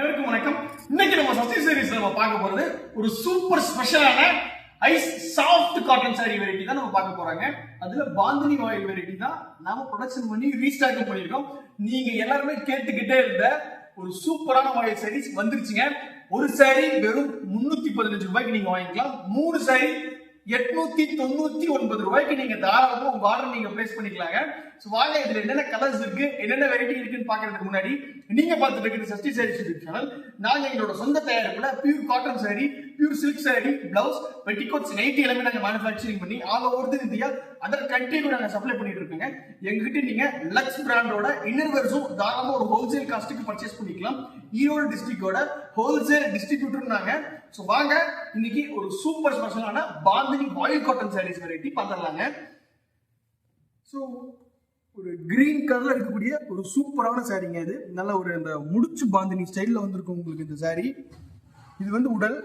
அனைவருக்கும் வணக்கம். இன்னைக்கு நம்ம சஸ்தி சீரிஸ்ல நம்ம பார்க்க போறது ஒரு சூப்பர் ஸ்பெஷலான ice soft cotton sari variety தான் நம்ம பார்க்க போறாங்க. அதுல பாந்தினி ஆயில் வெரைட்டி தான் நாம ப்ரொடக்ஷன் பண்ணி ரீஸ்டாக் பண்ணிருக்கோம். நீங்க எல்லாருமே கேட்டுக்கிட்டே இருந்த ஒரு சூப்பரான ஆயில் சாரீஸ் வந்துருச்சுங்க. ஒரு சாரி வெறும் 315 ரூபாய்க்கு நீங்க வாங்கிக்கலாம். 3 சாரி 899 ரூபாய்க்கு நீங்க தாராளமா உங்க ஆர்டர் நீங்க பிளேஸ் பண்ணிக்கலாங்க. சோ வாங்க இதுல என்னென்ன கலர்ஸ் இருக்கு, என்னென்ன வெரைட்டி இருக்குன்னு பாக்குறதுக்கு முன்னாடி நீங்க பார்த்துட்டு இருக்கிற சஷ்டி சாரீஸ் யூடியூப் சேனல். நாங்க எங்களோட சொந்த தயாரிப்புல pure cotton sari, pure silk sari, blouse, petticoats, nighty எல்லாமே நாங்க மேனுஃபேக்சரிங் பண்ணி ஆல் ஓவர் இந்தியா அதர் கண்ட்ரிக்கு நாங்க சப்ளை பண்ணிட்டு இருக்கோங்க. எங்ககிட்ட நீங்க லக்ஸ் பிராண்டோட இன்னர் வேர்ஸும் தாராளமா ஒரு ஹோல்சேல் காஸ்ட்டுக்கு பர்ச்சேஸ் பண்ணிக்கலாம். ஈரோடு டிஸ்ட்ரிக்டோட ஹோல்சேல் டிஸ்ட்ரிபியூட்டர் நாங்க. சோ வாங்க இன்னைக்கு ஒரு சூப்பர் ஸ்பெஷலான Bandhani oil cotton sarees variety பார்த்துடலாங்க. ஸோ ஒரு கிரீன் கலர்ல இருக்கக்கூடிய ஒரு சூப்பரான சாரீங்க. இது நல்ல ஒரு அந்த முடிச்சு பாந்தினி ஸ்டைல்ல வந்திருக்கும் உங்களுக்கு இந்த சாரீ. இது வந்து உடல்,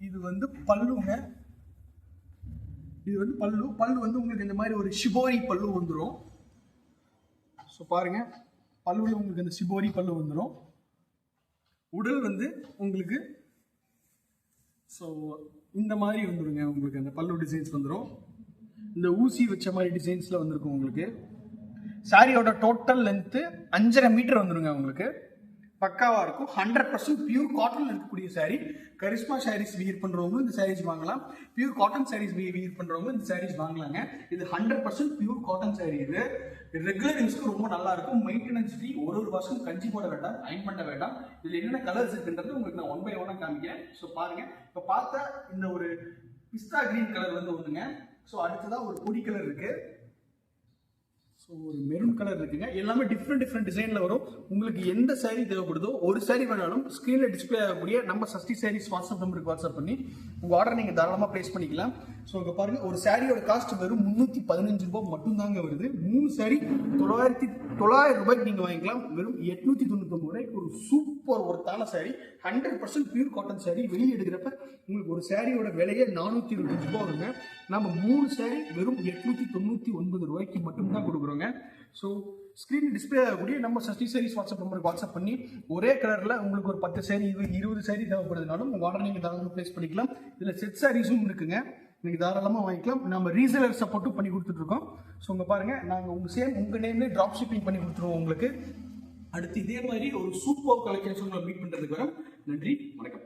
இது வந்து பல்லுங்க. இது வந்து பல்லு வந்து உங்களுக்கு இந்த மாதிரி ஒரு ஷிபோரி பல்லு வந்துடும். ஸோ பாருங்க, பல்லுல உங்களுக்கு அந்த ஷிபோரி பல்லு வந்துடும். உடல் வந்து உங்களுக்கு ஸோ இந்த மாதிரி வந்துடுங்க. உங்களுக்கு அந்த பல்லு டிசைன்ஸ் வந்துடும். இந்த ஊசி வச்ச மாதிரி டிசைன்ஸ்ல வந்திருக்கும் உங்களுக்கு. சாரியோட டோட்டல் லென்த்து 5.5 மீட்டர் வந்துடுங்க. உங்களுக்கு பக்காவா இருக்கும். 100% பியூர் காட்டன்ல இருக்கக்கூடிய சாரி. கரிஷ்மா சாரீஸ் வியர் பண்றவங்க இந்த சாரீஸ் வாங்கலாம். பியூர் காட்டன் சாரீஸ் வியர் பண்றவங்க இந்த சாரீஸ் வாங்கலாங்க. இது 100% பியூர் காட்டன் சாரி. இது ரெகுலர் யூஸ்க்கு ரொம்ப நல்லா இருக்கும். Maintenance free. ஒரு வருஷம் கஞ்சி போட வேண்டாம், அயன் பண்ண வேண்டாம். இதுல என்னென்ன கலர்ஸ் இருக்குன்றது உங்களுக்கு நான் 1 by 1 காமிக்கிறேன். ஸோ பாருங்க. இப்போ பார்த்தா இந்த ஒரு பிஸ்தா கிரீன் கலர் வந்து ஒண்ணுங்க. ஸோ அடுத்ததா ஒரு பொடி கலர் இருக்கு. ஸோ ஒரு மெரூன் கலர் இருக்குங்க. எல்லாமே டிஃப்ரெண்ட் டிசைன்ல வரும். உங்களுக்கு எந்த சாரீ தேவைப்படுதோ ஒரு சாரீ வேணாலும் ஸ்கிரீன்ல டிஸ்பிளே ஆகக்கூடிய நம்ம சஷ்டி சாரீஸ் வாட்ஸ்அப் நம்பருக்கு வாட்ஸ்அப் பண்ணி உங்க ஆர்டர் நீங்க தாராளமா பிளேஸ் பண்ணிக்கலாம். ஸோ இங்க பாருங்க, ஒரு சாரியோட காஸ்ட் வெறும் 315 ரூபாய் மட்டும் தாங்க வருது. 3 சாரி 900 ரூபாய்க்கு நீங்க வாங்கிக்கலாம். வெறும் 899 ரூபாய்க்கு ஒரு சூப்பர் ஒர்த்தான சாரி. 100% pure cotton sorry. வெளியே எடுக்கிறப்ப உங்களுக்கு ஒரு சாரியோட விலையே 425 ரூபாய் வருங்க. நம்ம 3 சாரி வெறும் 899 ரூபாய்க்கு மட்டும் தான் கொடுக்குறோம். ஸோ ஸ்கிரீன் டிஸ்பிளே ஆகக்கூடிய நம்ம சஷ்டி சாரீஸ் வாட்ஸ்அப் நம்பருக்கு வாட்ஸ்அப் பண்ணி ஒரே கலர்ல உங்களுக்கு ஒரு 10 சாரி 20 சாரி தேவைப்படுதுனாலும் உங்க ஆர்டர் நீங்க தாராளமாக பிளேஸ் பண்ணிக்கலாம். இதுல செட் சாரீஸும் இருக்குங்க. நீங்க தாராளமா வாங்கிக்கலாம். நம்ம ரீசேலர் சப்போர்ட்டும் பண்ணி கொடுத்துட்டு இருக்கோம். ஸோ உங்க பாருங்க, நாங்க உங்க நேம்ல டிராப் ஷிப்பிங் பண்ணி கொடுத்துருவோம் உங்களுக்கு. அடுத்து இதே மாதிரி ஒரு சூப்பர் கலெக்ஷன் மீட் பண்றதுக்கு வரோம். நன்றி, வணக்கம்.